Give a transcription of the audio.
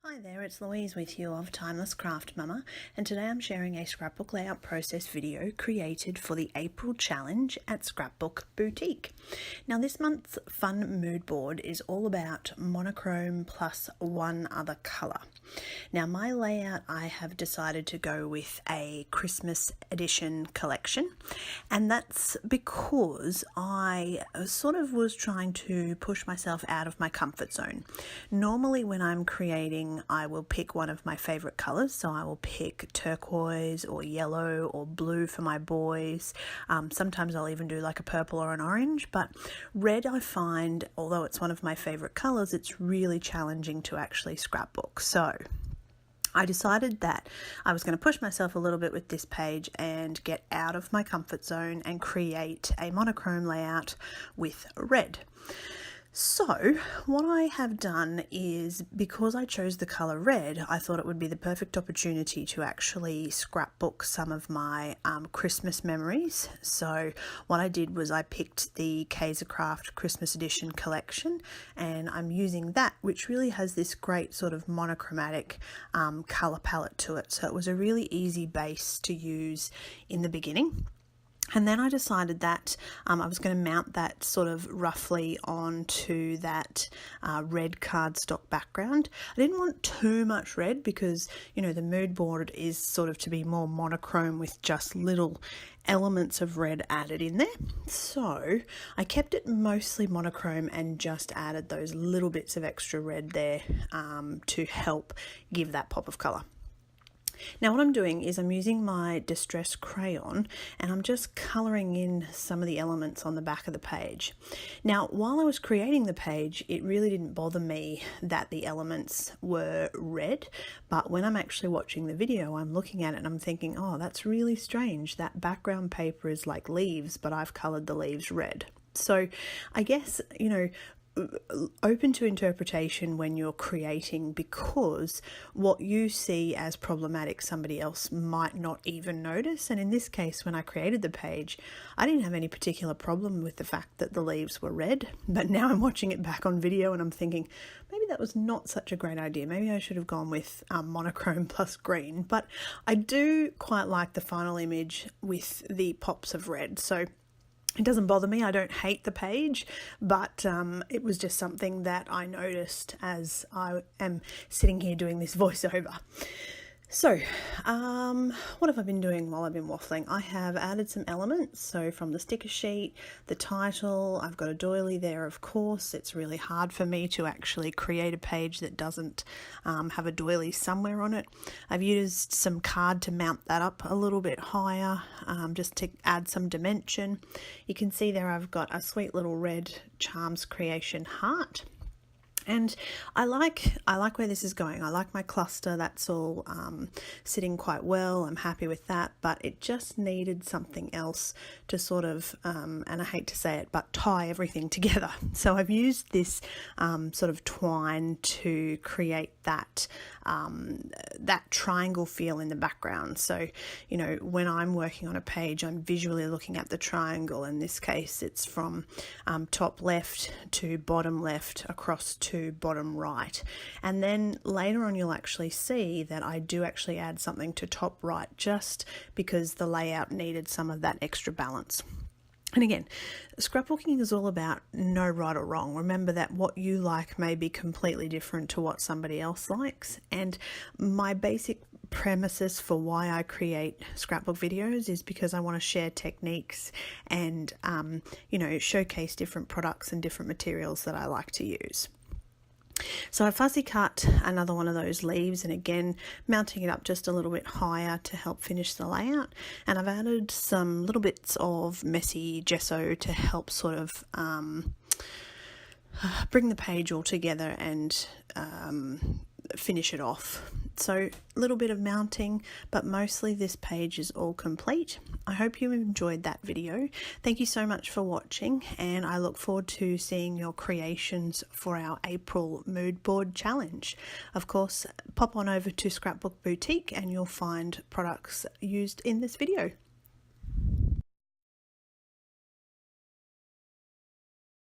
Hi there, it's Louise with you of Timeless Craft Mama, and today I'm sharing a scrapbook layout process video created for the April challenge at Scrapbook Boutique. Now this month's fun mood board is all about monochrome plus one other colour. Now my layout, I have decided to go with a Christmas Edition Collection, and that's because I sort of was trying to push myself out of my comfort zone. Normally when I'm creating, I will pick one of my favorite colors, so I will pick turquoise or yellow or blue for my boys. Sometimes I'll even do like a purple or an orange, but red, I find, although it's one of my favorite colors, it's really challenging to actually scrapbook. So I decided that I was going to push myself a little bit with this page and get out of my comfort zone and create a monochrome layout with red. So what I have done is, because I chose the colour red, I thought it would be the perfect opportunity to actually scrapbook some of my Christmas memories. So what I did was I picked the Kaisercraft Christmas Edition Collection, and I'm using that, which really has this great sort of monochromatic colour palette to it. So it was a really easy base to use in the beginning. And then I decided that I was going to mount that sort of roughly onto that red cardstock background. I didn't want too much red because, you know, the mood board is sort of to be more monochrome with just little elements of red added in there. So I kept it mostly monochrome and just added those little bits of extra red there to help give that pop of colour. Now what I'm doing is I'm using my distress crayon and I'm just colouring in some of the elements on the back of the page. Now while I was creating the page, it really didn't bother me that the elements were red, but when I'm actually watching the video, I'm looking at it and I'm thinking, oh, that's really strange. That background paper is like leaves, but I've coloured the leaves red. So I guess, you know, open to interpretation when you're creating, because what you see as problematic somebody else might not even notice. And in this case, when I created the page, I didn't have any particular problem with the fact that the leaves were red, but now I'm watching it back on video and I'm thinking maybe that was not such a great idea. Maybe I should have gone with monochrome plus green. But I do quite like the final image with the pops of red, so it doesn't bother me. I don't hate the page, but it was just something that I noticed as I am sitting here doing this voiceover. So, what have I been doing while I've been waffling? I have added some elements. So from the sticker sheet, the title, I've got a doily there, of course. It's really hard for me to actually create a page that doesn't have a doily somewhere on it. I've used some card to mount that up a little bit higher, just to add some dimension. You can see there I've got a sweet little red Charms Creation heart. And I like where this is going. I like my cluster. That's all sitting quite well. I'm happy with that, but it just needed something else to sort of, and I hate to say it, but tie everything together. So I've used this sort of twine to create that that triangle feel in the background. So, you know, when I'm working on a page, I'm visually looking at the triangle. In this case, it's from top left to bottom left across to bottom right. And then later on, you'll actually see that I do actually add something to top right, just because the layout needed some of that extra balance. And again, scrapbooking is all about no right or wrong. Remember that what you like may be completely different to what somebody else likes. And my basic premises for why I create scrapbook videos is because I want to share techniques and, you know, showcase different products and different materials that I like to use. So I fussy cut another one of those leaves, and again mounting it up just a little bit higher to help finish the layout, and I've added some little bits of messy gesso to help sort of bring the page all together and finish it off. So a little bit of mounting, but mostly this page is all complete. I hope you enjoyed that video. Thank you so much for watching, and I look forward to seeing your creations for our April mood board challenge. Of course, pop on over to Scrapbook Boutique and you'll find products used in this video.